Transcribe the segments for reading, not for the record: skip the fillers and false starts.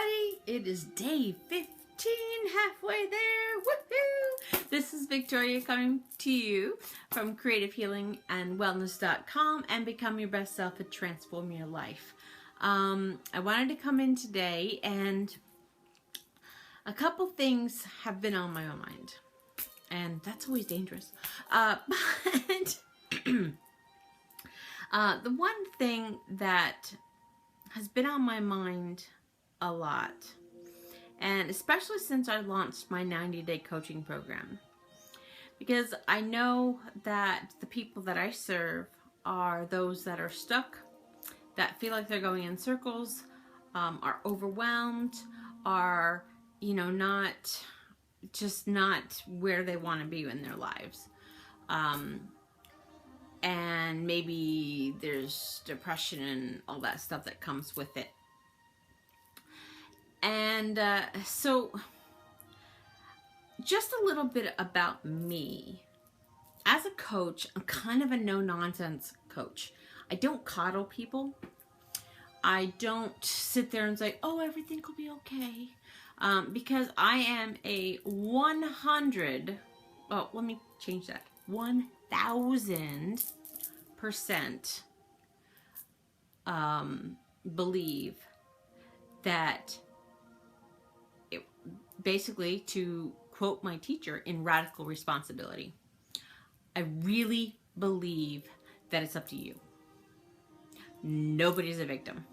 everybody. It is day 15, halfway there. Woohoo! This is Victoria coming to you from creativehealingandwellness.com and become your best self and transform your life. I wanted to come in today, and a couple things have been on my own mind, and that's always dangerous. But the one thing that has been on my mind a lot, and especially since I launched my 90-day coaching program, because I know that the people that I serve are those that are stuck, that feel like they're going in circles, are overwhelmed, are, not where they want to be in their lives. And maybe there's depression and all that stuff that comes with it. And so just a little bit about me. As a coach, I'm kind of a no-nonsense coach. I don't coddle people. I don't sit there and say, oh, everything will be okay. Because I am a 100, well, let me change that, 1,000% believe that basically, to quote my teacher in Radical Responsibility, I really believe that it's up to you. Nobody's a victim.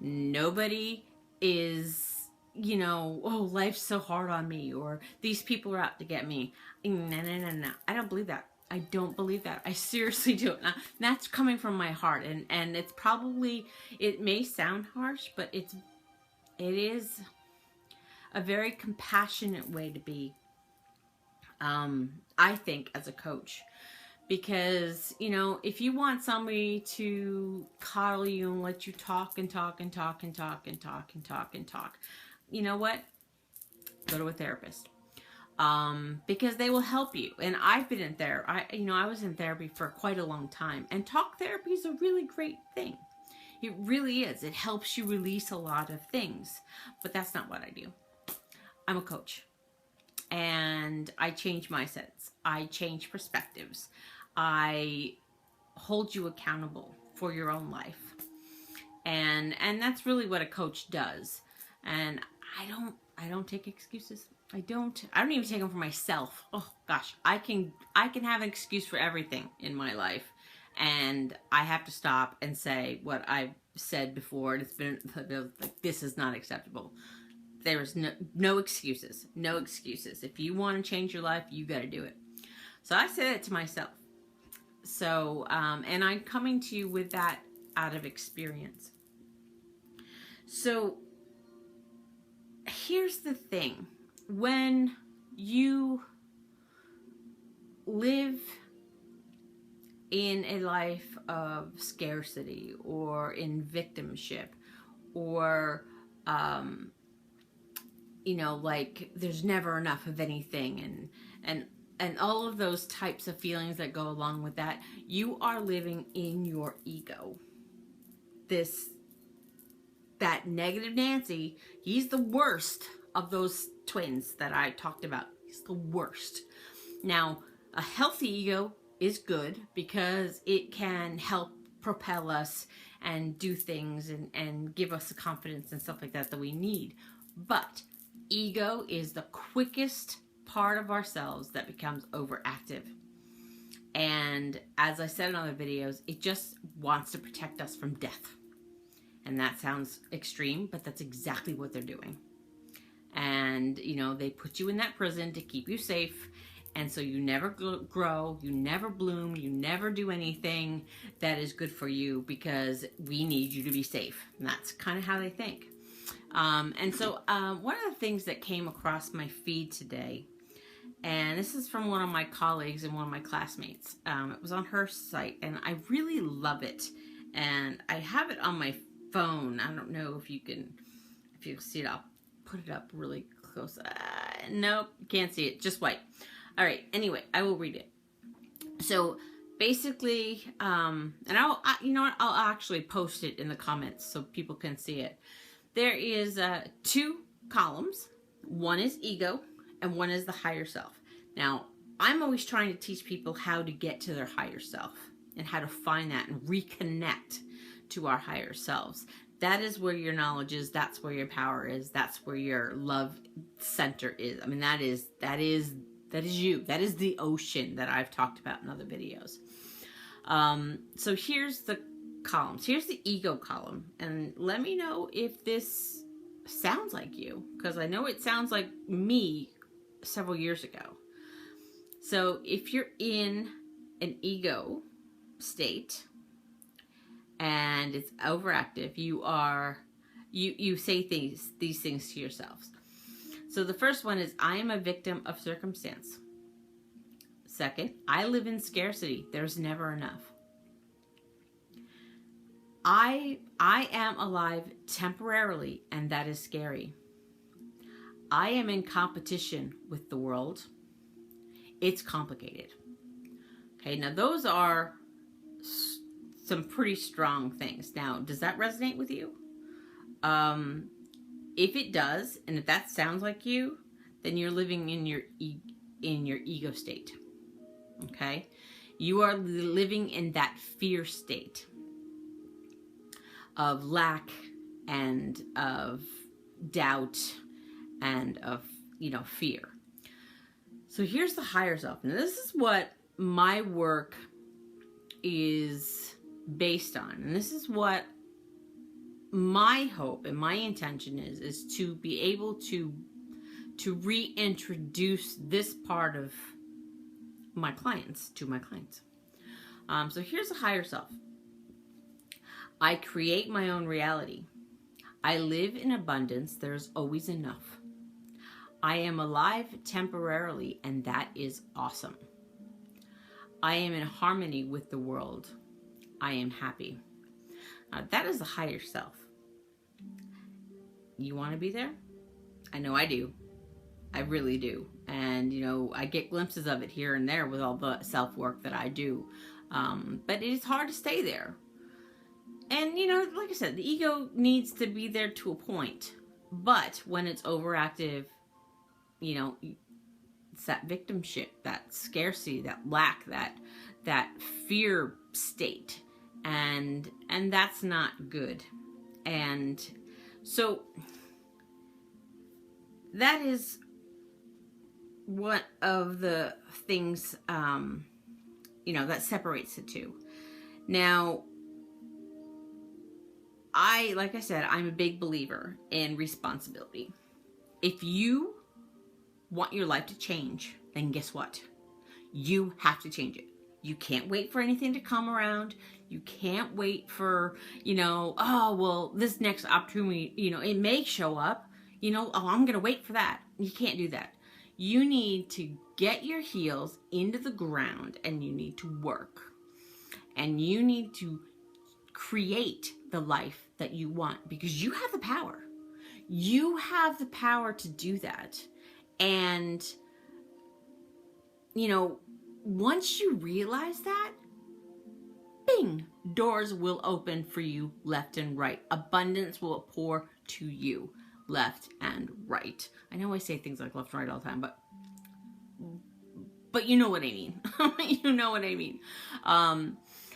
Nobody is, oh, life's so hard on me, or these people are out to get me. No. I don't believe that. I don't believe that. I seriously don't. Now, that's coming from my heart, and it's probably, it may sound harsh, but it is a very compassionate way to be, I think, as a coach. Because, if you want somebody to coddle you and let you talk and talk and talk and talk and talk and talk and talk, you know what? Go to a therapist. Because they will help you. And I've been in therapy. I was in therapy for quite a long time. And talk therapy is a really great thing. It really is. It helps you release a lot of things. But that's not what I do. I'm a coach. And I change mindsets. I change perspectives. I hold you accountable for your own life. And that's really what a coach does. And I don't take excuses. I don't even take them for myself. Oh gosh, I can have an excuse for everything in my life. And I have to stop and say what I've said before. It's been like, this is not acceptable. There is no excuses. No excuses. If you want to change your life, you got to do it. So I say that to myself. So, and I'm coming to you with that out of experience. So here's the thing. When you live in a life of scarcity or in victimship, or like there's never enough of anything, and all of those types of feelings that go along with that, you are living in your ego. That negative Nancy, he's the worst of those twins that I talked about. He's the worst. Now, a healthy ego is good because it can help propel us and do things and give us the confidence and stuff like that we need. But ego is the quickest part of ourselves that becomes overactive. And as I said in other videos, it just wants to protect us from death. And that sounds extreme, but that's exactly what they're doing. And, they put you in that prison to keep you safe. And so you never grow, you never bloom, you never do anything that is good for you because we need you to be safe. And that's kind of how they think. And so one of the things that came across my feed today, and this is from one of my colleagues and one of my classmates. It was on her site, and I really love it. And I have it on my phone. I don't know if you can see it. I'll put it up really close. Nope, can't see it. Just white. All right. Anyway, I will read it. So basically, and I'll actually post it in the comments so people can see it. there is two columns. One is ego and one is the higher self. Now, I'm always trying to teach people how to get to their higher self and how to find that and reconnect to our higher selves. That is where your knowledge is. That's where your power is. That's where your love center is. I mean, that is you. That is the ocean that I've talked about in other videos. So here's the columns. Here's the ego column. And let me know if this sounds like you, because I know it sounds like me several years ago. So if you're in an ego state and it's overactive, you say these things to yourselves. So the first one is, I am a victim of circumstance. Second, I live in scarcity. There's never enough. I am alive temporarily, and that is scary. I am in competition with the world. It's complicated. Okay, now those are some pretty strong things. Now, does that resonate with you? If it does, and if that sounds like you, then you're living in your ego state. Okay? You are living in that fear state of lack and of doubt and of, fear. So here's the higher self. And this is what my work is based on. And this is what my hope and my intention is to be able to reintroduce this part of my clients to my clients. So here's the higher self. I create my own reality. I live in abundance. There's always enough. I am alive temporarily, and that is awesome. I am in harmony with the world. I am happy. That is the higher self. You want to be there? I know I do. I really do. And, I get glimpses of it here and there with all the self-work that I do. But it is hard to stay there. And, like I said, the ego needs to be there to a point. But when it's overactive, it's that victimship, that scarcity, that lack, that fear state. And that's not good. And so that is one of the things, that separates the two. Now, like I said, I'm a big believer in responsibility. If you want your life to change, then guess what? You have to change it. You can't wait for anything to come around. You can't wait for, this next opportunity, it may show up, I'm going to wait for that. You can't do that. You need to get your heels into the ground, and you need to work. And you need to create the life that you want, because you have the power. You have the power to do that. And, once you realize that, bing, doors will open for you left and right. Abundance will pour to you left and right. I know I say things like left and right all the time, but you know what I mean. You know what I mean.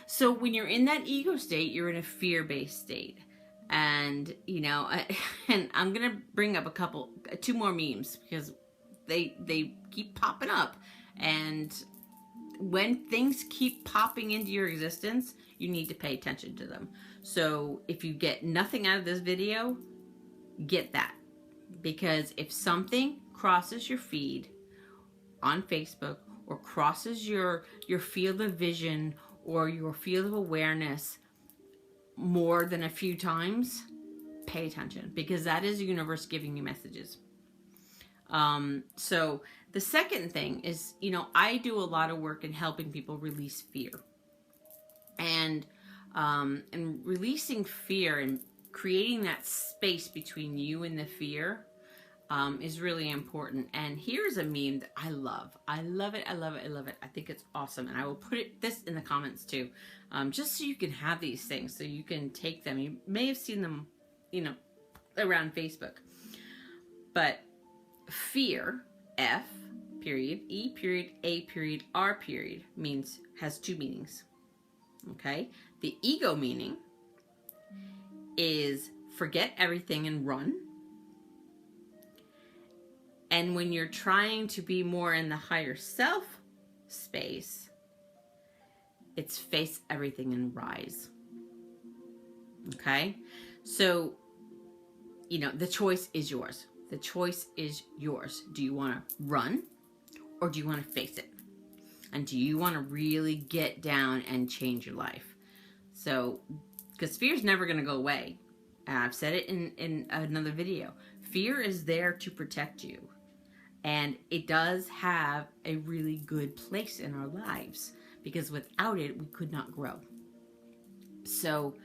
So when you're in that ego state, you're in a fear-based state. And, and I'm going to bring up two more memes, because they keep popping up. And when things keep popping into your existence, you need to pay attention to them. So if you get nothing out of this video, get that. Because if something crosses your feed on Facebook, or crosses your field of vision or your field of awareness more than a few times, pay attention, because that is the universe giving you messages. So the second thing is, I do a lot of work in helping people release fear. And releasing fear and creating that space between you and the fear is really important. And here's a meme that I love. I love it. I love it. I love it. I think it's awesome. And I will put this in the comments too, just so you can have these things, so you can take them. You may have seen them, around Facebook. But fear, F period, E period, A period, R period, has two meanings. Okay? The ego meaning is forget everything and run. And when you're trying to be more in the higher self space, it's face everything and rise. Okay? So, the choice is yours. The choice is yours. Do you want to run or do you want to face it? And do you want to really get down and change your life? So, because fear is never going to go away. I've said it in another video. Fear is there to protect you. And it does have a really good place in our lives, because without it, we could not grow. So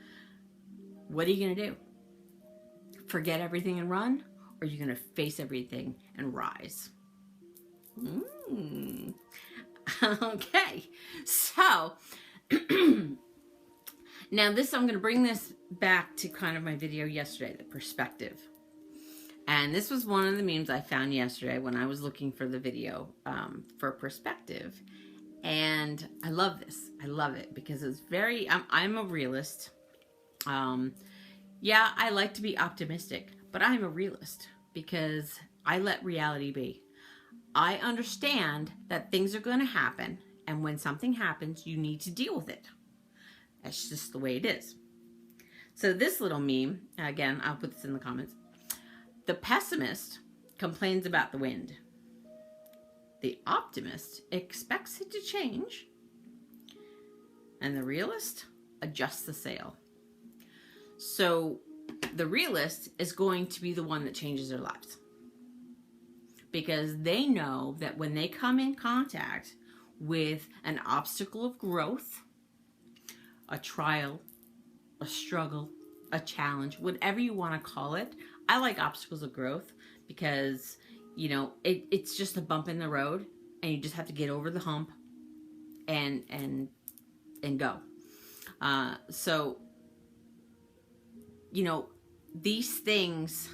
what are you going to do? Forget everything and run? Or are you going to face everything and rise? Okay. So now I'm going to bring this back to kind of my video yesterday, the perspective. And this was one of the memes I found yesterday when I was looking for the video for perspective. And I love this. I love it because it's very, I'm a realist. Yeah, I like to be optimistic, but I'm a realist because I let reality be. I understand that things are going to happen. And when something happens, you need to deal with it. That's just the way it is. So this little meme, again, I'll put this in the comments. The pessimist complains about the wind. The optimist expects it to change. And the realist adjusts the sail. So the realist is going to be the one that changes their lives. Because they know that when they come in contact with an obstacle of growth, a trial, a struggle, a challenge, whatever you want to call it. I like obstacles of growth because, it's just a bump in the road and you just have to get over the hump and go. So, these things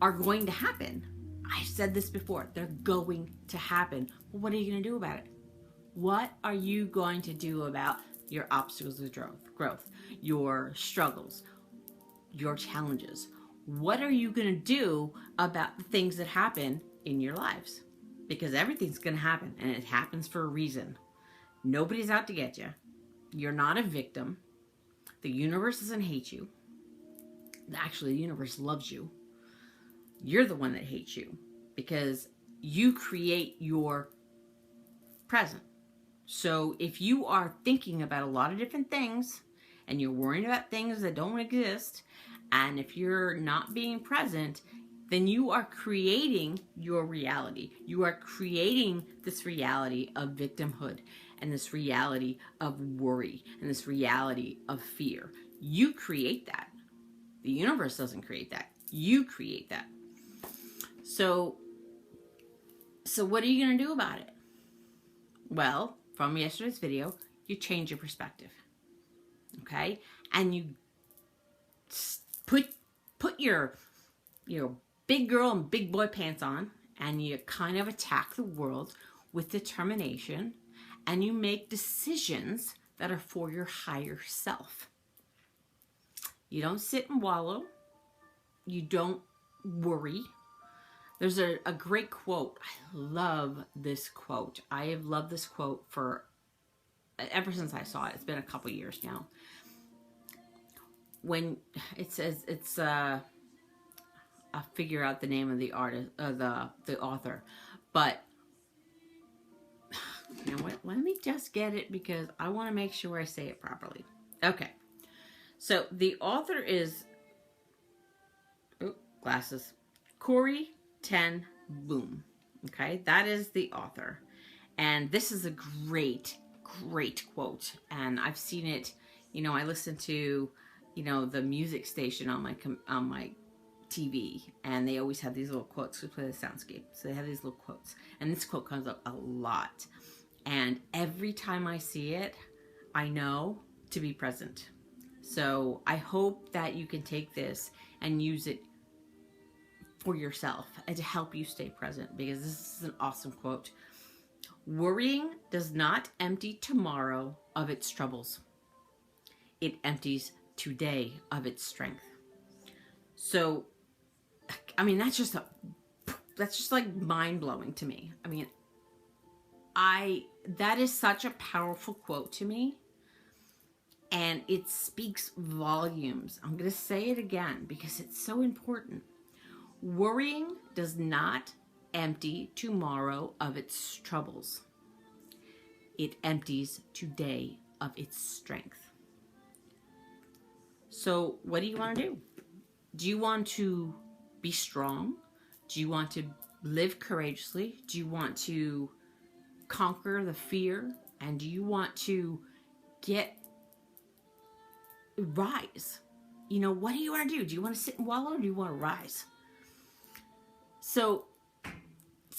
are going to happen. I've said this before. They're going to happen. Well, what are you going to do about it? What are you going to do about your obstacles of growth, your struggles, your challenges? What are you going to do about the things that happen in your lives? Because everything's going to happen, and it happens for a reason. Nobody's out to get you. You're not a victim. The universe doesn't hate you. Actually, the universe loves you. You're the one that hates you because you create your present. So if you are thinking about a lot of different things and you're worrying about things that don't exist, and if you're not being present, then you are creating your reality. You are creating this reality of victimhood and this reality of worry and this reality of fear. You create that. The universe doesn't create that. You create that. So what are you going to do about it? Well, from yesterday's video, you change your perspective. Okay? And you put your big girl and big boy pants on, and you kind of attack the world with determination, and you make decisions that are for your higher self. You don't sit and wallow. You don't worry. There's a great quote. I love this quote. I have loved this quote ever since I saw it. It's been a couple years now. When it says I'll figure out the name of the artist, the author, but you know what? Let me just get it because I want to make sure I say it properly. Okay, so the author is glasses, Corey Ten Boom. Okay, that is the author, and this is a great quote, and I've seen it. I listen to the music station on my TV, and they always have these little quotes. We play the soundscape, so they have these little quotes, and this quote comes up a lot. And every time I see it, I know to be present. So I hope that you can take this and use it for yourself and to help you stay present, because this is an awesome quote. Worrying does not empty tomorrow of its troubles. It empties today of its strength. So, I mean, that's just like mind-blowing to me. I mean, that is such a powerful quote to me, and it speaks volumes. I'm going to say it again because it's so important. Worrying does not empty tomorrow of its troubles. It empties today of its strength. So what do you want to do? Do you want to be strong? Do you want to live courageously? Do you want to conquer the fear? And do you want to rise? You know, what do you want to do? Do you want to sit and wallow, or do you want to rise? So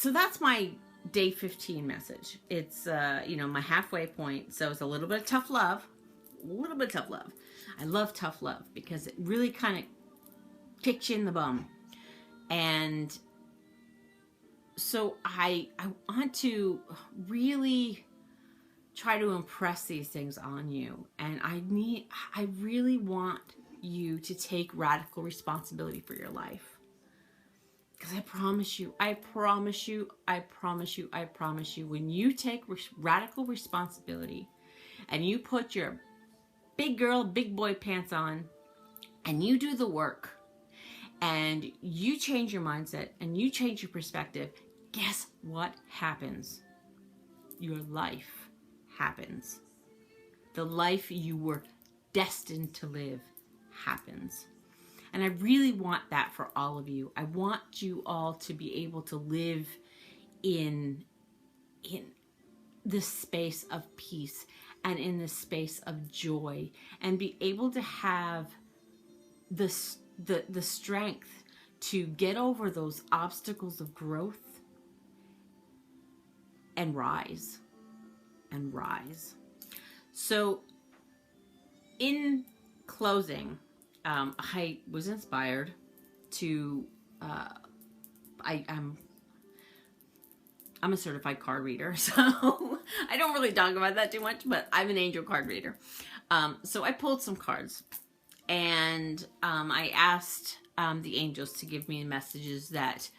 that's my day 15 message. It's, my halfway point. So it's a little bit of tough love. I love tough love because it really kind of kicks you in the bum. And so I want to really try to impress these things on you. And I really want you to take radical responsibility for your life. Because I promise you, when you take radical responsibility and you put your big girl, big boy pants on and you do the work and you change your mindset and you change your perspective, guess what happens? Your life happens. The life you were destined to live happens. And I really want that for all of you. I want you all to be able to live in this space of peace and in this space of joy, and be able to have the strength to get over those obstacles of growth and rise. So in closing, I was inspired to, I'm a certified card reader, so I don't really talk about that too much, but I'm an angel card reader. So I pulled some cards, and I asked the angels to give me messages that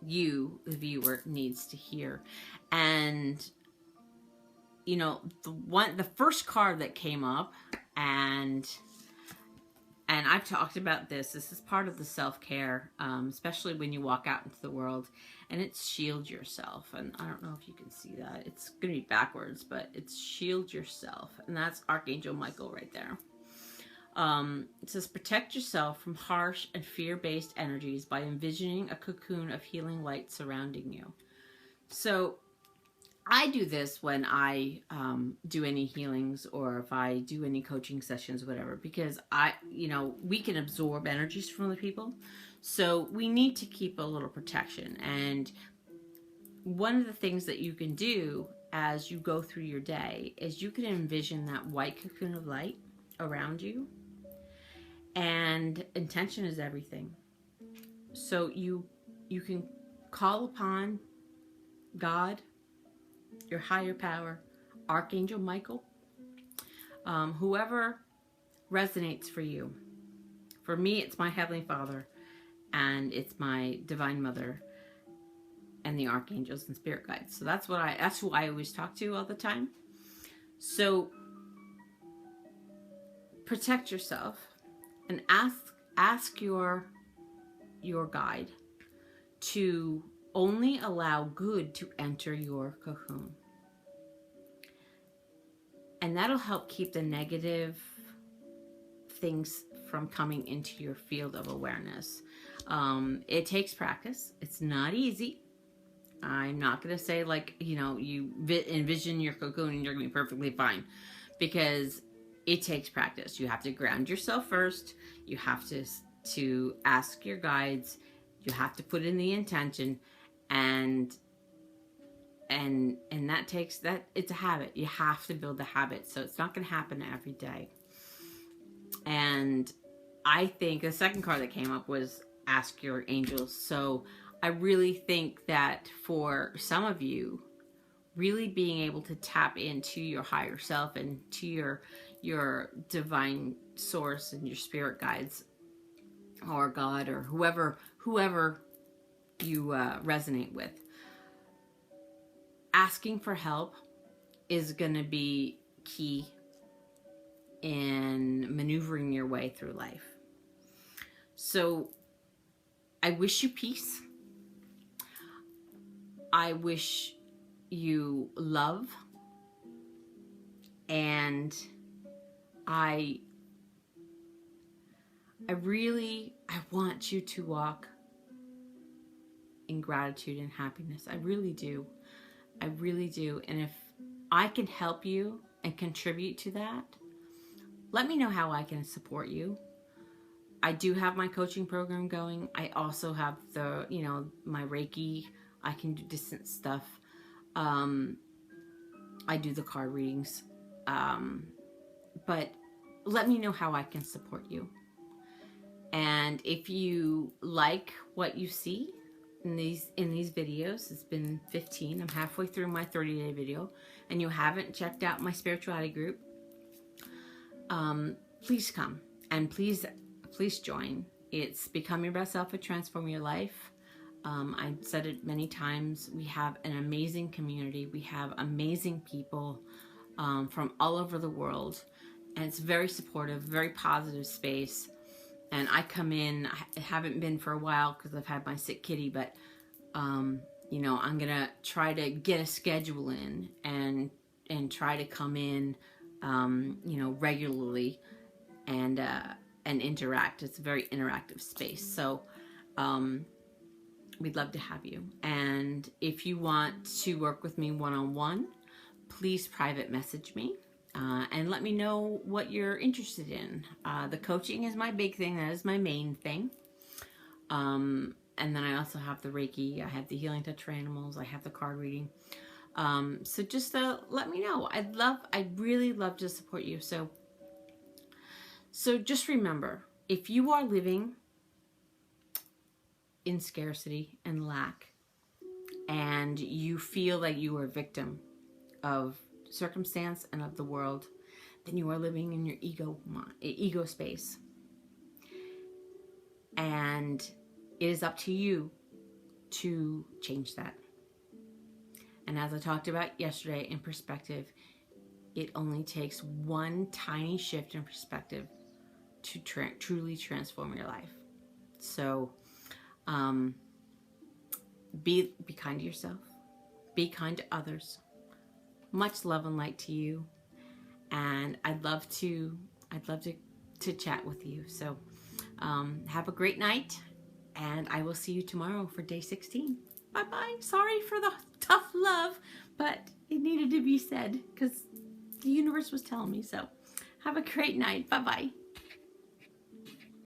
you, the viewer, needs to hear. And the first card that came up, and I've talked about this is part of the self-care, especially when you walk out into the world, and it's shield yourself. And I don't know if you can see that. It's going to be backwards, but it's shield yourself. And that's Archangel Michael right there. It says, protect yourself from harsh and fear-based energies by envisioning a cocoon of healing light surrounding you. So I do this when I do any healings, or if I do any coaching sessions, whatever, because we can absorb energies from other people. So we need to keep a little protection. And one of the things that you can do as you go through your day is you can envision that white cocoon of light around you. And intention is everything. So you can call upon God, your higher power, Archangel Michael, whoever resonates for you. For me, it's my Heavenly Father, and it's my Divine Mother, and the archangels and spirit guides. So that's who I always talk to all the time. So protect yourself and ask your guide to only allow good to enter your cocoon. And that'll help keep the negative things from coming into your field of awareness. It takes practice. It's not easy. I'm not going to say you envision your cocoon and you're going to be perfectly fine, because it takes practice. You have to ground yourself first. You have to ask your guides. You have to put in the intention, and that takes it's a habit. You have to build a habit. So it's not going to happen every day. And I think the second card that came up was ask your angels. So I really think that for some of you, really being able to tap into your higher self and to your divine source and your spirit guides or God or whoever you resonate with, asking for help is going to be key in maneuvering your way through life. So I wish you peace. I wish you love, and I want you to walk in gratitude and happiness. I really do. I really do. And if I can help you and contribute to that, let me know how I can support you. I do have my coaching program going. I also have the, my Reiki. I can do distant stuff. I do the card readings. But let me know how I can support you. And if you like what you see in these videos, it's been 15. I'm halfway through my 30-day video, and you haven't checked out my spirituality group, please come and please join. It's Become Your Best Self and Transform Your Life. I've said it many times. We have an amazing community. We have amazing people from all over the world, and it's very supportive, very positive space. And I come in, I haven't been for a while because I've had my sick kitty, but, I'm going to try to get a schedule in and try to come in, regularly and interact. It's a very interactive space. So, we'd love to have you. And if you want to work with me one-on-one, please private message me. And let me know what you're interested in. The coaching is my big thing. That is my main thing. And then I also have the Reiki. I have the Healing Touch for Animals. I have the card reading. So just let me know. I'd really love to support you. So just remember, if you are living in scarcity and lack, and you feel like you are a victim of circumstance and of the world, then you are living in your ego space. And it is up to you to change that. And as I talked about yesterday in perspective, it only takes one tiny shift in perspective to truly transform your life. So be kind to yourself. Be kind to others. Much love and light to you, and I'd love to chat with you. So have a great night, and I will see you tomorrow for day 16. Bye-bye. Sorry for the tough love, but it needed to be said because the universe was telling me so. Have a great night. Bye-bye.